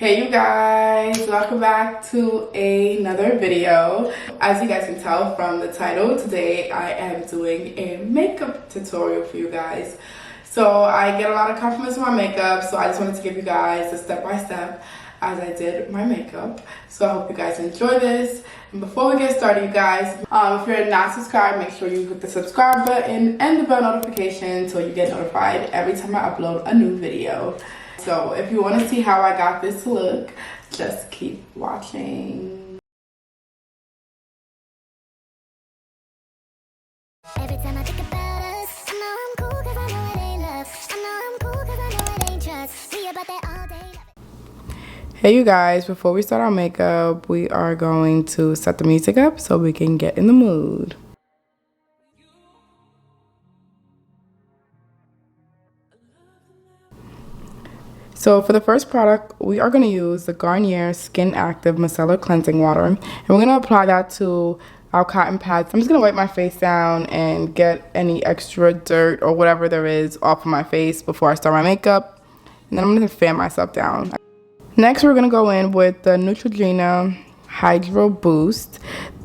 Hey you guys, welcome back to another video. As you guys can tell from the title, today I am doing a makeup tutorial for you guys. So I get a lot of compliments on my makeup, so I just wanted to give you guys a step-by-step as I did my makeup. So I hope you guys enjoy this. And before we get started, you guys, if you're not subscribed, make sure you hit the subscribe button and the bell notification so you get notified every time I upload a new video. So if you want to see how I got this look, just keep watching. Every time I think about us, I know I'm cool cause I know it ain't love. I know I'm cool cause I know it ain't trust. Be about that all day. Hey you guys, before we start our makeup, we are going to set the music up so we can get in the mood. So for the first product, we are going to use the Garnier Skin Active Micellar Cleansing Water. And we're going to apply that to our cotton pads. I'm just going to wipe my face down and get any extra dirt or whatever there is off of my face before I start my makeup. And then I'm going to fan myself down. Next, we're going to go in with the Neutrogena Hydro Boost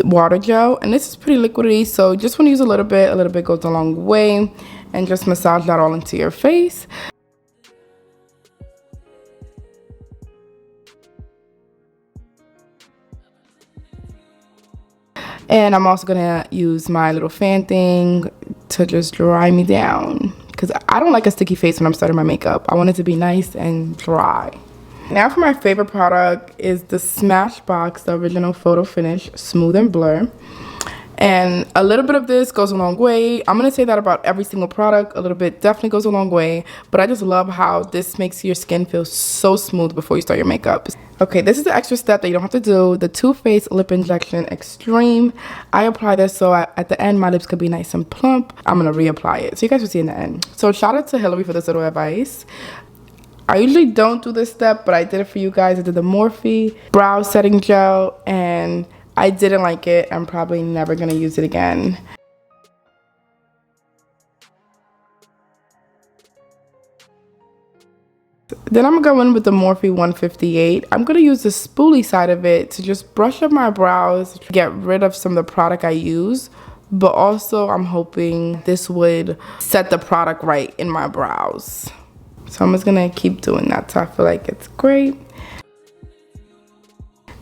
Water Gel. And this is pretty liquidy, so just want to use a little bit goes a long way. And just massage that all into your face. And I'm also gonna use my little fan thing to just dry me down, because I don't like a sticky face when I'm starting my makeup. I want it to be nice and dry. Now for my favorite product is the Smashbox, the original Photo Finish Smooth and Blur. And a little bit of this goes a long way. I'm gonna say that about every single product. A little bit definitely goes a long way, but I just love how this makes your skin feel so smooth before you start your makeup. Okay, this is the extra step that you don't have to do. The Too Faced Lip Injection Extreme. I apply this so at the end my lips could be nice and plump. I'm gonna reapply it so you guys will see in the end. So shout out to Hillary for this little advice. I usually don't do this step, but I did it for you guys. I did the Morphe Brow Setting Gel and I didn't like it. I'm probably never gonna use it again. Then I'm gonna go in with the Morphe 158. I'm gonna use the spoolie side of it to just brush up my brows, get rid of some of the product I use, but also I'm hoping this would set the product right in my brows. So I'm just gonna keep doing that so I feel like it's great.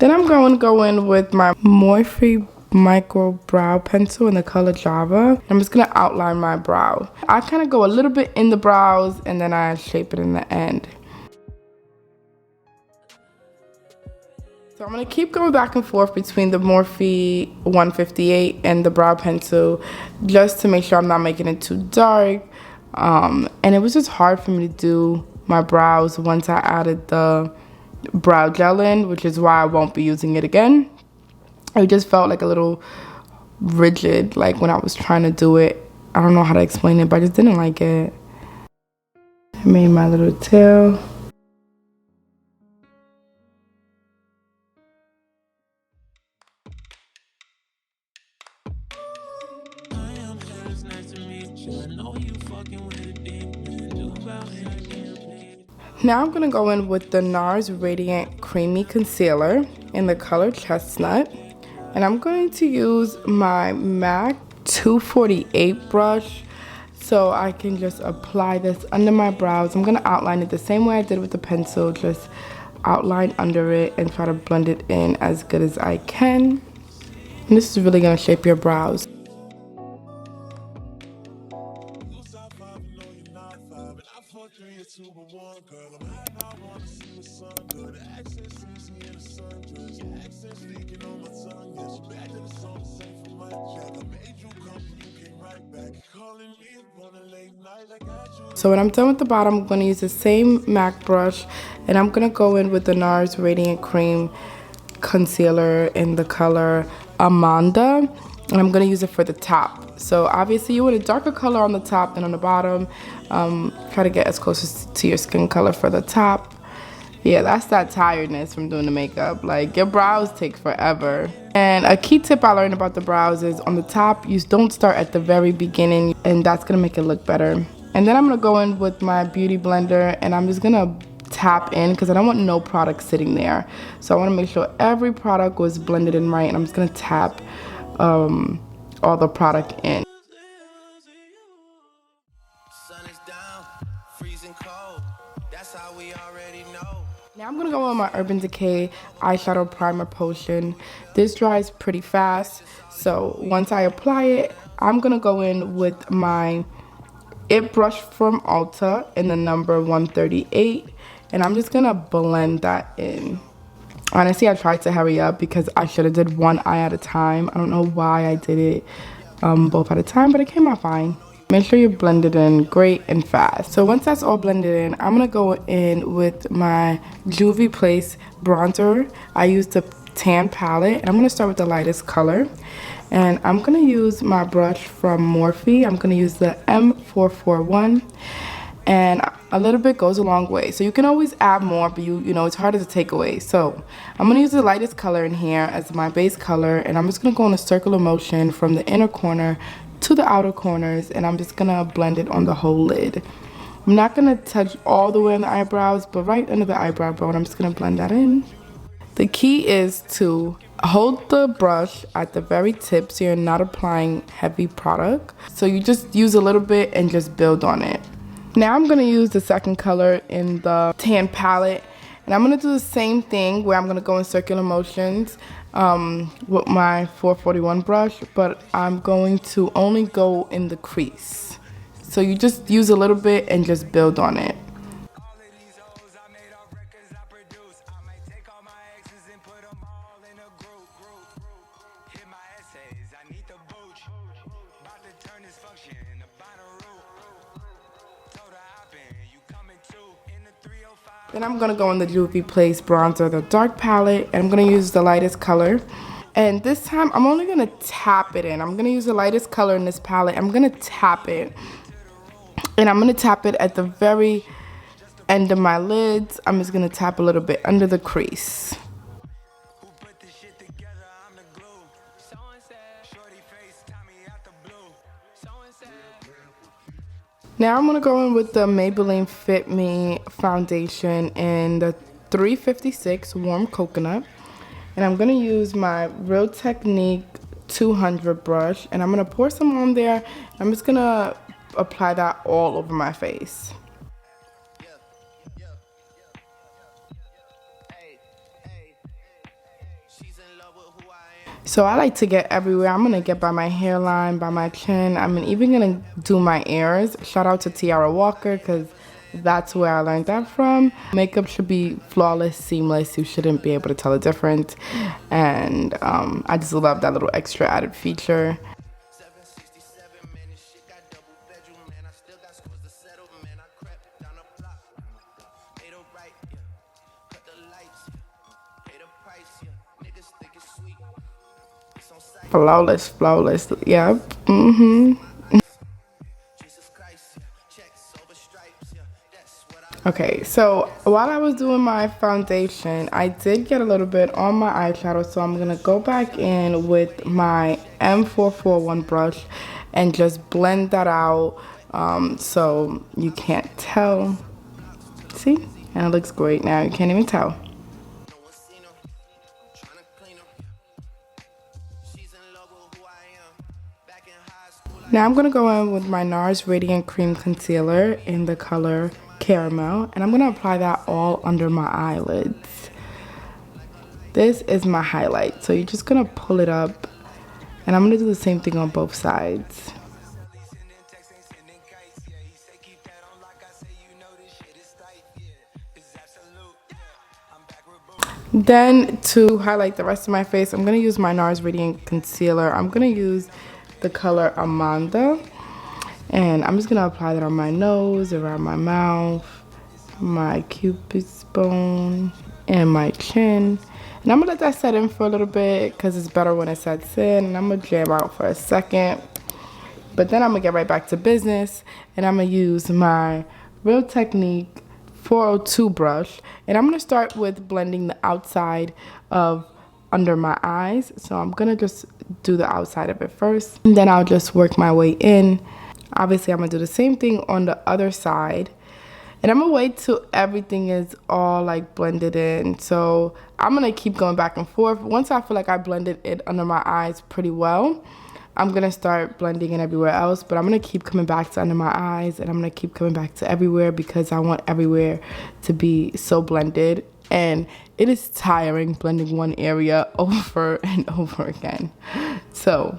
Then I'm going to go in with my Morphe Micro Brow Pencil in the color Java. I'm just going to outline my brow. I kind of go a little bit in the brows and then I shape it in the end. So I'm going to keep going back and forth between the Morphe 158 and the brow pencil just to make sure I'm not making it too dark. And it was just hard for me to do my brows once I added the brow gel in, which is why I won't be using it again. It just felt like a little rigid, like when I was trying to do it. I don't know how to explain it, but I just didn't like it. I made my little tail. Now I'm going to go in with the NARS Radiant Creamy Concealer in the color Chestnut. And I'm going to use my MAC 248 brush so I can just apply this under my brows. I'm going to outline it the same way I did with the pencil, just outline under it and try to blend it in as good as I can. And this is really going to shape your brows. So when I'm done with the bottom, I'm going to use the same MAC brush and I'm going to go in with the NARS Radiant Cream Concealer in the color Amande, and I'm going to use it for the top. So obviously you want a darker color on the top than on the bottom. Try to get as close to your skin color for the top. Yeah, that's that tiredness from doing the makeup. Like, your brows take forever. And a key tip I learned about the brows is on the top, you don't start at the very beginning, and that's gonna make it look better. And then I'm gonna go in with my beauty blender and I'm just gonna tap in because I don't want no product sitting there. So I want to make sure every product was blended in right, and I'm just going to tap all the product in. Now I'm going to go on my Urban Decay eyeshadow primer potion. This dries pretty fast, so once I apply it, I'm going to go in with my It brush from Ulta in the number 138, and I'm just going to blend that in. Honestly, I tried to hurry up because I should have did one eye at a time. I don't know why I did it both at a time, but it came out fine. Make sure you blend it in great and fast. So once that's all blended in, I'm going to go in with my Juvia Place bronzer. I used the tan palette, and I'm going to start with the lightest color. And I'm going to use my brush from Morphe. I'm going to use the M441. And a little bit goes a long way. So you can always add more, but you know, it's harder to take away. So I'm going to use the lightest color in here as my base color. And I'm just going to go in a circular motion from the inner corner to the outer corners. And I'm just going to blend it on the whole lid. I'm not going to touch all the way on the eyebrows, but right under the eyebrow bone, I'm just going to blend that in. The key is to hold the brush at the very tip so you're not applying heavy product. So you just use a little bit and just build on it. Now I'm going to use the second color in the tan palette, and I'm going to do the same thing where I'm going to go in circular motions with my 441 brush, but I'm going to only go in the crease. So you just use a little bit and just build on it. Then I'm going to go in the Juvia Place bronzer, the dark palette, and I'm going to use the lightest color. And this time, I'm only going to tap it in. I'm going to use the lightest color in this palette. I'm going to tap it. And I'm going to tap it at the very end of my lids. I'm just going to tap a little bit under the crease. Now I'm going to go in with the Maybelline Fit Me foundation in the 356 Warm Coconut. And I'm going to use my Real Technique 200 brush. And I'm going to pour some on there. I'm just going to apply that all over my face. So I like to get everywhere. I'm going to get by my hairline, by my chin. I'm even going to do my ears. Shout out to Tiara Walker because that's where I learned that from. Makeup should be flawless, seamless. You shouldn't be able to tell the difference. And I just love that little extra added feature. Flawless, flawless. Yep. Okay, so while I was doing my foundation, I did get a little bit on my eyeshadow, so I'm gonna go back in with my M441 brush and just blend that out so you can't tell. See? And it looks great now. You can't even tell. Now I'm going to go in with my NARS Radiant Cream Concealer in the color Caramel. And I'm going to apply that all under my eyelids. This is my highlight. So you're just going to pull it up. And I'm going to do the same thing on both sides. Then to highlight the rest of my face, I'm going to use my NARS Radiant Concealer. I'm going to use the color Amande, and I'm just gonna apply that on my nose, around my mouth, my cupid's bone, and my chin. And I'm gonna let that set in for a little bit because it's better when it sets in. And I'm gonna jam out for a second, but then I'm gonna get right back to business, and I'm gonna use my Real Technique 402 brush, and I'm gonna start with blending the outside of under my eyes. So I'm gonna just do the outside of it first, and then I'll just work my way in. Obviously I'm gonna do the same thing on the other side, And I'm gonna wait till everything is all like blended in. So I'm gonna keep going back and forth. Once I feel like I blended it under my eyes pretty well, I'm gonna start blending it everywhere else. But I'm gonna keep coming back to under my eyes, and I'm gonna keep coming back to everywhere because I want everywhere to be so blended. And it is tiring blending one area over and over again. So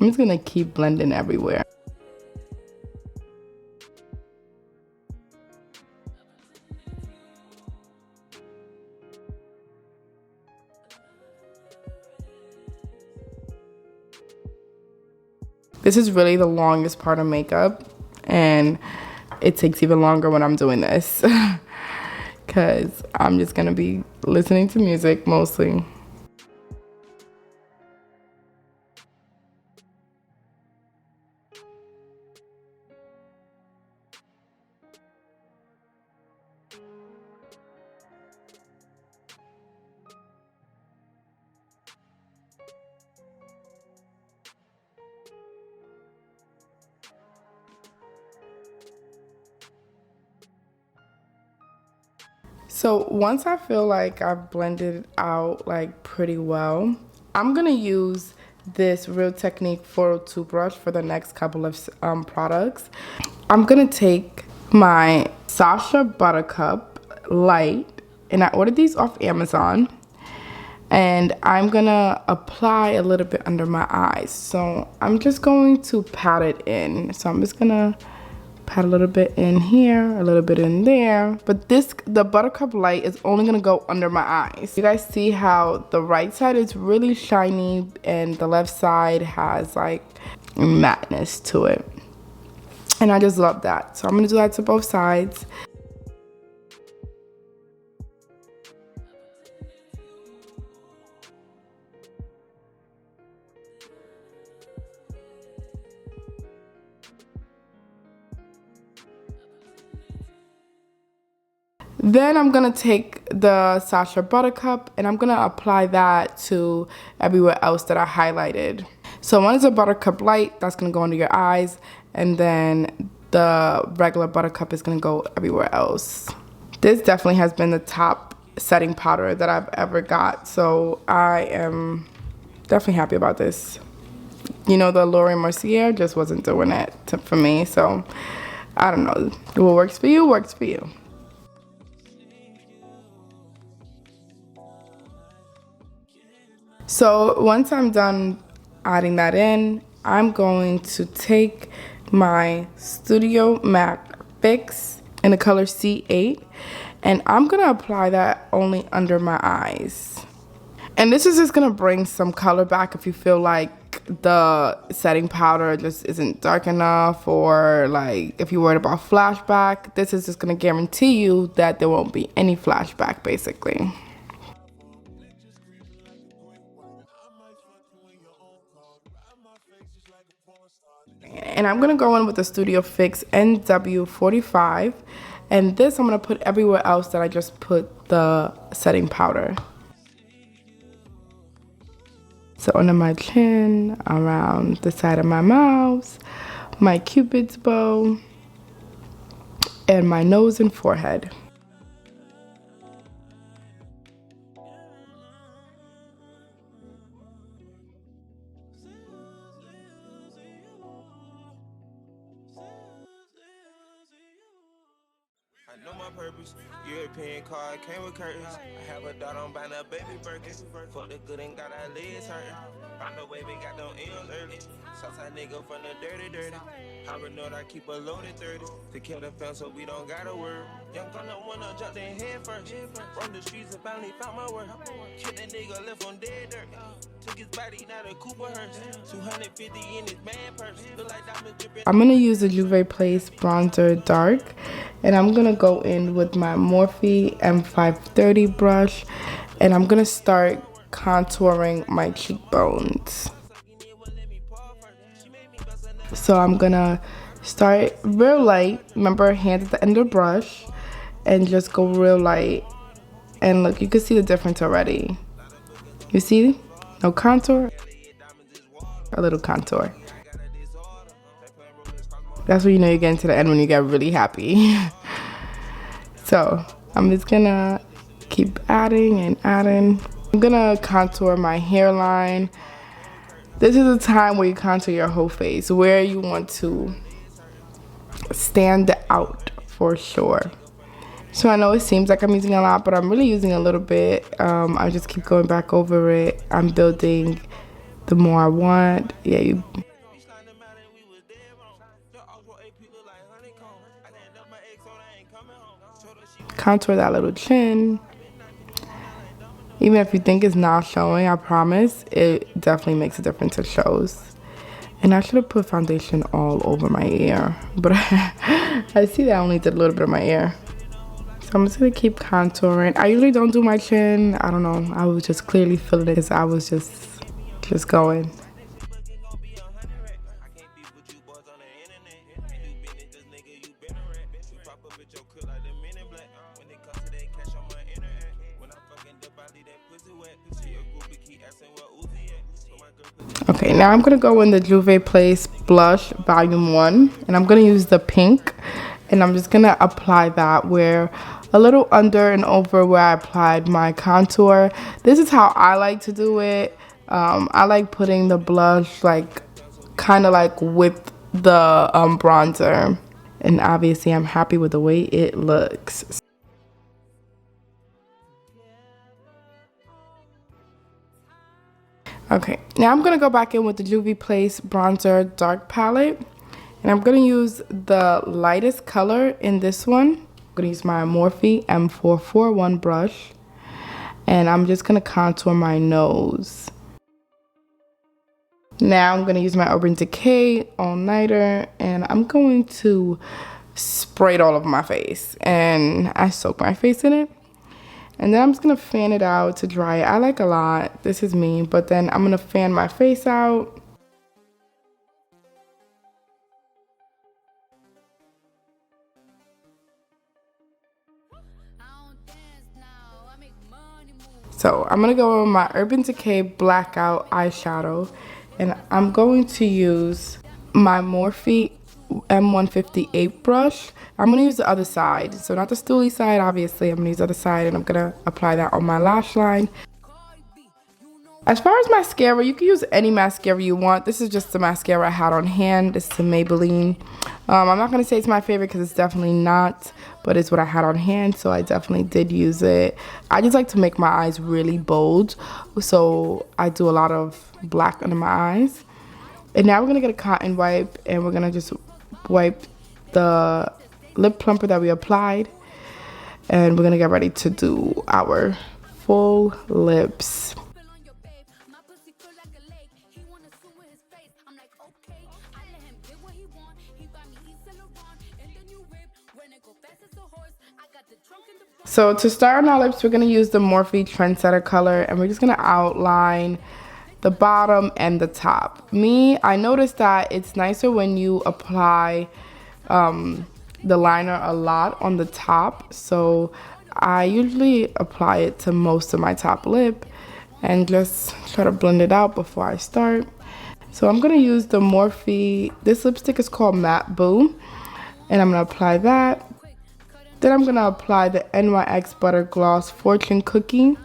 I'm just gonna keep blending everywhere. This is really the longest part of makeup, and it takes even longer when I'm doing this because I'm just gonna be listening to music mostly. So once I feel like I've blended it out like pretty well, I'm gonna use this Real Technique 402 brush for the next couple of products. I'm gonna take my Sacha Buttercup Light, and I ordered these off Amazon, and I'm gonna apply a little bit under my eyes. So I'm just going to pat it in. So I'm just gonna pat a little bit in here, a little bit in there. But the Buttercup Light is only gonna go under my eyes. You guys see how the right side is really shiny and the left side has like matteness to it. And I just love that. So I'm gonna do that to both sides. Then I'm gonna take the Sacha Buttercup and I'm gonna apply that to everywhere else that I highlighted. So one is a Buttercup Light, that's gonna go under your eyes, and then the regular Buttercup is gonna go everywhere else. This definitely has been the top setting powder that I've ever got, so I am definitely happy about this. You know, the Laura Mercier just wasn't doing it for me, so I don't know. What works for you, works for you. So once I'm done adding that in, I'm going to take my Studio Mac Fix in the color C8, and I'm gonna apply that only under my eyes. And this is just gonna bring some color back if you feel like the setting powder just isn't dark enough, or like if you're worried about flashback. This is just gonna guarantee you that there won't be any flashback, basically. And I'm gonna go in with the Studio Fix NW45, and this I'm gonna put everywhere else that I just put the setting powder. So under my chin, around the side of my mouth, my cupid's bow, and my nose and forehead. Purpose. European car came with curtains. I have a daughter on buying a baby Birkins. Fuck the good and got our legs hurting. Find the way we got them M's early. Southside nigga from the dirty. I know I keep a loaded 30 to kill the fence so we don't gotta worry. Young gun don't wanna jump in head first. From the streets and finally found my work. Kill that nigga left on dead dirt. Took his body, not a Cooper hearse. 250 in his man purse. Look like diamonds dripping. I'm gonna use the Juvia Place Bronzer Dark, and I'm gonna go in with my Morphe M530 brush, and I'm gonna start contouring my cheekbones. So I'm gonna start real light. Remember, hands at the end of the brush, and just go real light. And look, you can see the difference already. You see? No contour, a little contour. That's when you know you're getting to the end, when you get really happy. So I'm just gonna keep adding and adding. I'm gonna contour my hairline. This is a time where you contour your whole face, where you want to stand out for sure. So I know it seems like I'm using a lot, but I'm really using a little bit. I just keep going back over it. I'm building the more I want. Yeah, you. Contour that little chin. Even if you think it's not showing, I promise, it definitely makes a difference. It shows. And I should have put foundation all over my ear, but I see that I only did a little bit of my ear. So I'm just gonna keep contouring. I usually don't do my chin. I don't know. I was just clearly feeling it because I was just going. Okay, now I'm gonna go in the Juvia Place Blush Volume 1, and I'm gonna use the pink, and I'm just gonna apply that where a little under and over where I applied my contour. This is how I like to do it. I like putting the blush like kind of like with the bronzer, and obviously I'm happy with the way it looks. Okay, now I'm gonna go back in with the Juvia Place Bronzer Dark Palette, and I'm gonna use the lightest color in this one. I'm gonna use my Morphe M441 brush, and I'm just gonna contour my nose. Now I'm gonna use my Urban Decay All Nighter, and I'm going to spray it all over my face, and I soak my face in it. And then I'm just gonna fan it out to dry it. I like a lot, this is me, but then I'm gonna fan my face out. So I'm gonna go with my Urban Decay Blackout eyeshadow, and I'm going to use my Morphe M158 brush. I'm gonna use the other side, so not the stooly side, obviously. I'm gonna use the other side, and I'm gonna apply that on my lash line. As far as mascara, you can use any mascara you want. This is just the mascara I had on hand. It's the Maybelline. I'm not gonna say it's my favorite because it's definitely not, but it's what I had on hand, so I definitely did use it. I just like to make my eyes really bold, so I do a lot of black under my eyes. And now we're gonna get a cotton wipe, and we're gonna just wipe the lip plumper that we applied, and we're gonna get ready to do our full lips. So to start on our lips, we're gonna use the Morphe Trendsetter color, and we're just gonna outline the bottom and the top. I noticed that it's nicer when you apply the liner a lot on the top, so I usually apply it to most of my top lip and just try to blend it out before I start. So I'm gonna use the Morphe, this lipstick is called Matte Boo, and I'm gonna apply that. Then I'm gonna apply the NYX Butter Gloss Fortune Cookie.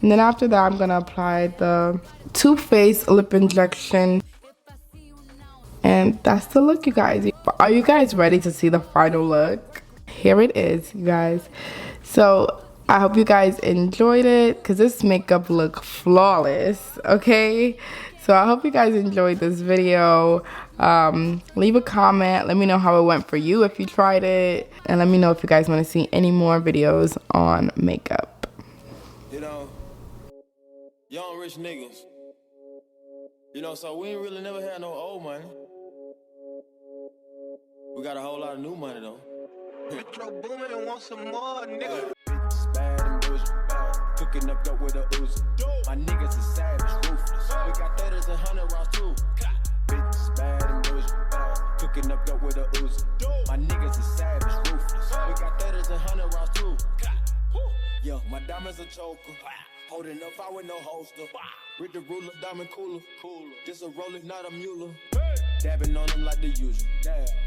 And then after that, I'm gonna apply the Too Faced Lip Injection. And that's the look, you guys. Are you guys ready to see the final look? Here it is, you guys. So I hope you guys enjoyed it, because this makeup looked flawless, okay? So I hope you guys enjoyed this video. Leave a comment. Let me know how it went for you if you tried it. And let me know if you guys want to see any more videos on makeup. You know, young rich niggas. You know, so we ain't really never had no old money. We got a whole lot of new money though. Metro booming and want some more, nigga. Bitches bad and bullshit. Cooking up dope with a Uzi. My niggas is savage, ruthless. We got 30s and 100 rounds too. Bitches bad and bullshit. Cooking up dope with a Uzi. My niggas is savage, ruthless. We got 30s and 100 rounds too. Yo, my diamonds a choker. Holding up, I with no holster. With the ruler, diamond cooler. This a roller, not a mule. Dabbing on them like the usual.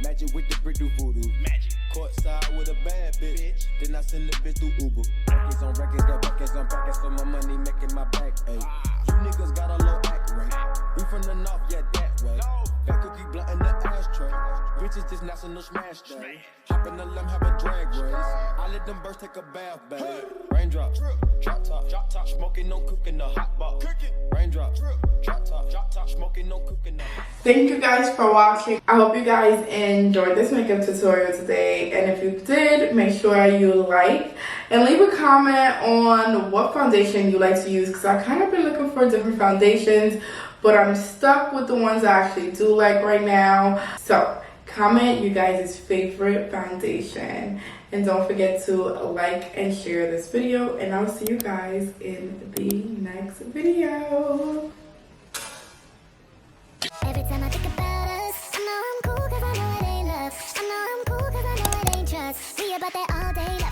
Magic with the brick do voodoo. Magic. courtside with a bad bitch. Then I send the bitch through Uber. Records on records, got buckets on packets, so my money making my back ache. You niggas got a low act rate. We from the north, yeah, that way. Fat cookie blunt in the ashtray. Bitches just national smash day. Hop in the limb, have a drag race. I let them birds take a bath, babe. Raindrops, drop top, smoking, no cooking the hot box. Raindrops, drop top, smoking, no cooking the hot. Thank you guys for watching. I hope you guys enjoyed this makeup tutorial today, and if you did, make sure you like and leave a comment on what foundation you like to use, because I kind of been looking for different foundations, but I'm stuck with the ones I actually do like right now. So comment you guys' favorite foundation, and don't forget to like and share this video, and I'll see you guys in the next video. Every time I think about us, I know I'm cool cause I know it ain't love. I know I'm cool cause I know it ain't trust. Be about that all day.